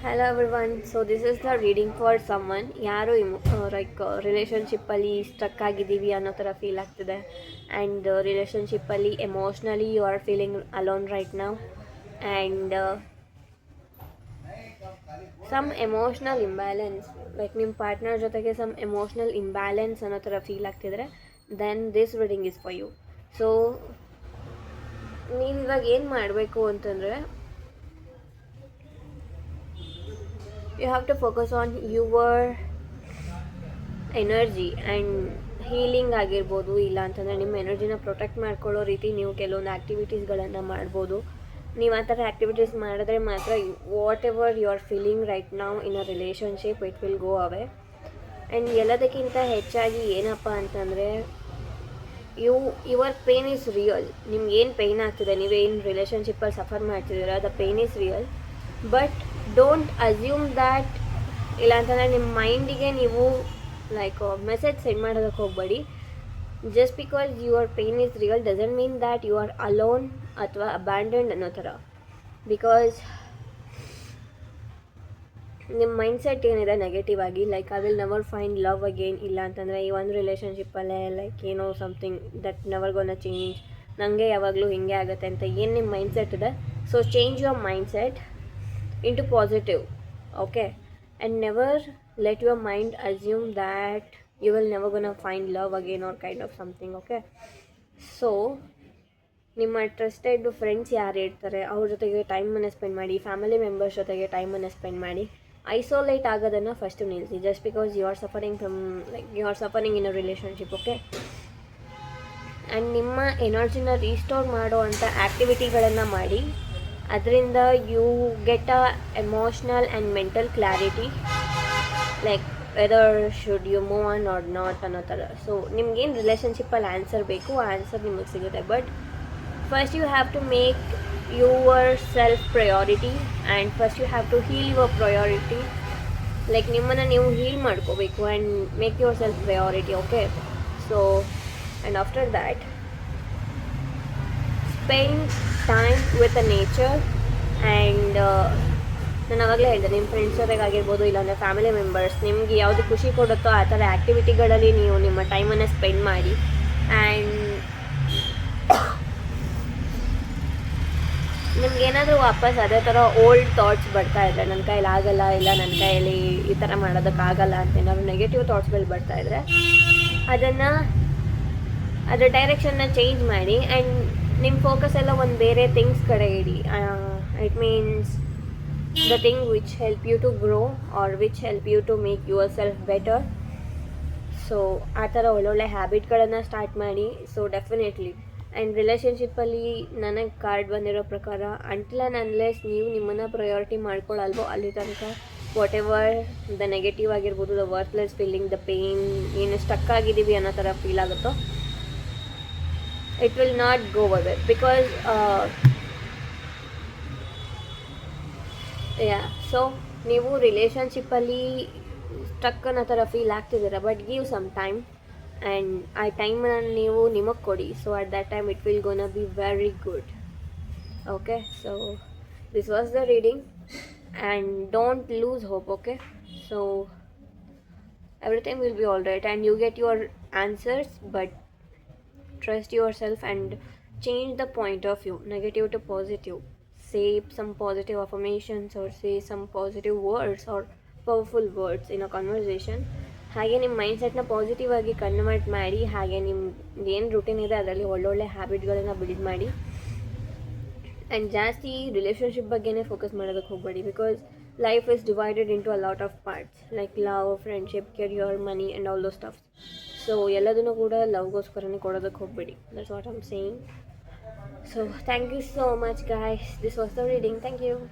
Hello everyone. So this is the reading for someone ಯಾರು ರಿಲೇಷನ್ಶಿಪ್ಪಲ್ಲಿ struck ಆಗಿದ್ದೀವಿ ಅನ್ನೋ ಥರ ಫೀಲ್ ಆಗ್ತಿದೆ ಆ್ಯಂಡ್ ರಿಲೇಷನ್ಶಿಪ್ಪಲ್ಲಿ emotionally you are feeling alone right now and some emotional imbalance like ನಿಮ್ಮ partner ಜೊತೆಗೆ some emotional imbalance ಅನ್ನೋ ಥರ ಫೀಲ್ ಆಗ್ತಿದ್ರೆ then this reading is for you. So ನೀವು ಇವಾಗ ಏನು ಮಾಡಬೇಕು ಅಂತಂದರೆ you have to focus on your energy and healing ಆಗಿರ್ಬೋದು, ಇಲ್ಲ ಅಂತಂದರೆ ನಿಮ್ಮ ಎನರ್ಜಿನ ಪ್ರೊಟೆಕ್ಟ್ ಮಾಡ್ಕೊಳ್ಳೋ ರೀತಿ ನೀವು ಕೆಲವೊಂದು ಆ್ಯಕ್ಟಿವಿಟೀಸ್ಗಳನ್ನು ಮಾಡ್ಬೋದು. ನೀವು ಆ ಥರ ಆ್ಯಕ್ಟಿವಿಟೀಸ್ ಮಾಡಿದ್ರೆ ಮಾತ್ರ whatever you are feeling right now in a relationship it will go away. And ಎಲ್ಲದಕ್ಕಿಂತ ಹೆಚ್ಚಾಗಿ ಏನಪ್ಪ ಅಂತಂದರೆ ಯುವರ್ ಪೇನ್ ಈಸ್ ರಿಯಲ್. ನಿಮ್ಗೆ ಏನು ಪೇಯ್ನ್ ಆಗ್ತಿದೆ, ನೀವೇನು ರಿಲೇಷನ್ಶಿಪ್ಪಲ್ಲಿ ಸಫರ್ ಮಾಡ್ತಿದ್ದೀರ, the pain is real. But don't assume that, ಇಲ್ಲ ಅಂತಂದರೆ ನಿಮ್ಮ ಮೈಂಡಿಗೆ ನೀವು ಲೈಕ್ ಮೆಸೇಜ್ ಸೆಂಡ್ ಮಾಡೋದಕ್ಕೆ ಹೋಗಬೇಡಿ. Just because your pain is real doesn't mean that you are alone ಅಥವಾ ಅಬ್ಯಾಂಡನ್ಡ್ ಅನ್ನೋ ಥರ. ಬಿಕಾಸ್ ನಿಮ್ಮ ಮೈಂಡ್ಸೆಟ್ ಏನಿದೆ ನೆಗೆಟಿವ್ ಆಗಿ, like I will never find love again, ಇಲ್ಲ ಅಂತಂದರೆ ಈ ಒಂದು ರಿಲೇಷನ್ಶಿಪ್ಪಲ್ಲೇ ಲೈಕ್ ಏನೋ ಸಮಥಿಂಗ್ ದಟ್ ನೆವರ್ ಗೋನ ಚೇಂಜ್, ನನಗೆ ಯಾವಾಗಲೂ ಹಿಂಗೆ ಆಗುತ್ತೆ ಅಂತ ಏನು ನಿಮ್ಮ ಮೈಂಡ್ಸೆಟ್ ಇದೆ. So change your mindset into positive, okay, and never let your mind assume that you will never gonna find love again or kind of something, okay. So ನಿಮ್ಮ trusted friends ಯಾರು ಇರ್ತಾರೆ ಅವ್ರ ಜೊತೆಗೆ ಟೈಮನ್ನು ಸ್ಪೆಂಡ್ ಮಾಡಿ, family members ಜೊತೆಗೆ ಟೈಮನ್ನು spend ಮಾಡಿ. ಐಸೋಲೇಟ್ ಆಗೋದನ್ನು ಫಸ್ಟು ನಿಲ್ಲಿಸಿ, just because you are suffering from like you are suffering in a relationship, okay. And ನಿಮ್ಮ ಎನರ್ಜಿನ ರೀಸ್ಟೋರ್ ಮಾಡೋ ಅಂಥ ಆ್ಯಕ್ಟಿವಿಟಿಗಳನ್ನು ಮಾಡಿ. ಅದರಿಂದ you get a emotional and mental clarity, like whether should you move on or not ಅನ್ನೋ ಥರ. So ನಿಮ್ಗೇನು ರಿಲೇಷನ್ಶಿಪ್ಪಲ್ಲಿ ಆನ್ಸರ್ ಬೇಕು ಆ ಆನ್ಸರ್ ನಿಮಗೆ ಸಿಗುತ್ತೆ. But first you have to make your self priority and first you have to heal your priority. Like ನಿಮ್ಮನ್ನು ನೀವು heal ಮಾಡ್ಕೋಬೇಕು and make your self priority, okay. So and after that spend time with a nature. And ನಾನು ಆವಾಗಲೇ ಹೇಳಿದೆ, ನಿಮ್ಮ friends ಜೊತೆಗಾಗಿರ್ಬೋದು, ಇಲ್ಲಾಂದರೆ family members, ನಿಮ್ಗೆ ಯಾವುದು ಖುಷಿ ಕೊಡುತ್ತೋ ಆ ಥರ ಆ್ಯಕ್ಟಿವಿಟಿಗಳಲ್ಲಿ ನೀವು ನಿಮ್ಮ ಟೈಮನ್ನು ಸ್ಪೆಂಡ್ ಮಾಡಿ. ಆ್ಯಂಡ್ ನಿಮ್ಗೇನಾದರೂ ವಾಪಸ್ ಅದೇ ಥರ ಓಲ್ಡ್ ಥಾಟ್ಸ್ ಬರ್ತಾ ಇದ್ದರೆ, ನನ್ನ ಕೈಯಲ್ಲಿ ಆಗಲ್ಲ, ಇಲ್ಲ ನನ್ನ ಕೈಯಲ್ಲಿ ಈ ಥರ ಮಾಡೋದಕ್ಕಾಗಲ್ಲ ಅಂತ ಏನಾದರೂ ನೆಗೆಟಿವ್ ಥಾಟ್ಸ್ಗಳು ಬರ್ತಾಯಿದ್ರೆ ಅದರ ಡೈರೆಕ್ಷನ್ನ ಚೇಂಜ್ ಮಾಡಿ. ಆ್ಯಂಡ್ ನಿಮ್ಮ ಫೋಕಸ್ ಎಲ್ಲ ಒಂದು ಬೇರೆ ಥಿಂಗ್ಸ್ ಕಡೆ ಇಡಿ. It means the thing which help you to grow or which help you to make your self better. So ಆ ಥರ ಒಳ್ಳೊಳ್ಳೆ ಹ್ಯಾಬಿಟ್ಗಳನ್ನು ಸ್ಟಾರ್ಟ್ ಮಾಡಿ. So definitely. ಆ್ಯಂಡ್ ರಿಲೇಷನ್ಶಿಪ್ಪಲ್ಲಿ ನನಗೆ ಕಾರ್ಡ್ ಬಂದಿರೋ ಪ್ರಕಾರ ಅಂಟಿಲ್ ಆ್ಯಂಡ್ ಅನ್ಲೆಸ್ ನೀವು ನಿಮ್ಮನ್ನು ಪ್ರಯಾರಿಟಿ ಮಾಡ್ಕೊಳ್ಳಲ್ವೋ ಅಲ್ಲಿ ತನಕ ವಾಟ್ ಎವರ್ ದ ನೆಗೆಟಿವ್ ಆಗಿರ್ಬೋದು, the worthless feeling, the pain, ಏನು ಸ್ಟಕ್ ಆಗಿದ್ದೀವಿ ಅನ್ನೋ ಥರ ಫೀಲ್ ಆಗುತ್ತೋ, it will not go away. Because so ನೀವು ರಿಲೇಷನ್ಶಿಪ್ಪಲ್ಲಿ ಸ್ಟ್ರಕ್ ಅನ್ನೋ ಥರ ಫೀಲ್ ಆಗ್ತಿದ್ದೀರ, but give some time and ಆ ಟೈಮನ್ನು ನೀವು ನಿಮಗೆ ಕೊಡಿ. So at that time it will gonna be very good, okay. So this was the reading and don't lose hope, okay. So everything will be all right and you get your answers. But trust yourself and change the point of view, negative to positive. Say some positive affirmations or say some positive words or powerful words in a conversation. ಹಾಗೆ ನಿಮ್ಮ ಮೈಂಡ್ಸೆಟ್ನ positive ಆಗಿ convert ಮಾಡಿ. ಹಾಗೆ ನಿಮ್ಮ ಏನು routine ಇದೆ ಅದರಲ್ಲಿ ಒಳ್ಳೊಳ್ಳೆ ಹ್ಯಾಬಿಟ್ಗಳನ್ನು ಬಿಲ್ಡ್ ಮಾಡಿ. ಆ್ಯಂಡ್ ಜಾಸ್ತಿ ರಿಲೇಷನ್ಶಿಪ್ ಬಗ್ಗೆನೇ ಫೋಕಸ್ ಮಾಡೋದಕ್ಕೆ ಹೋಗಬೇಡಿ. Because life is divided into a lot of parts like love, friendship, career, money and all those stuffs. So ಎಲ್ಲದನ್ನು ಕೂಡ ಲವ್ಗೋಸ್ಕರನೇ ಕೊಡೋದಕ್ಕೆ ಹೋಗಬೇಡಿ. That's what I am saying. So thank you so much guys. This was the reading. Thank you.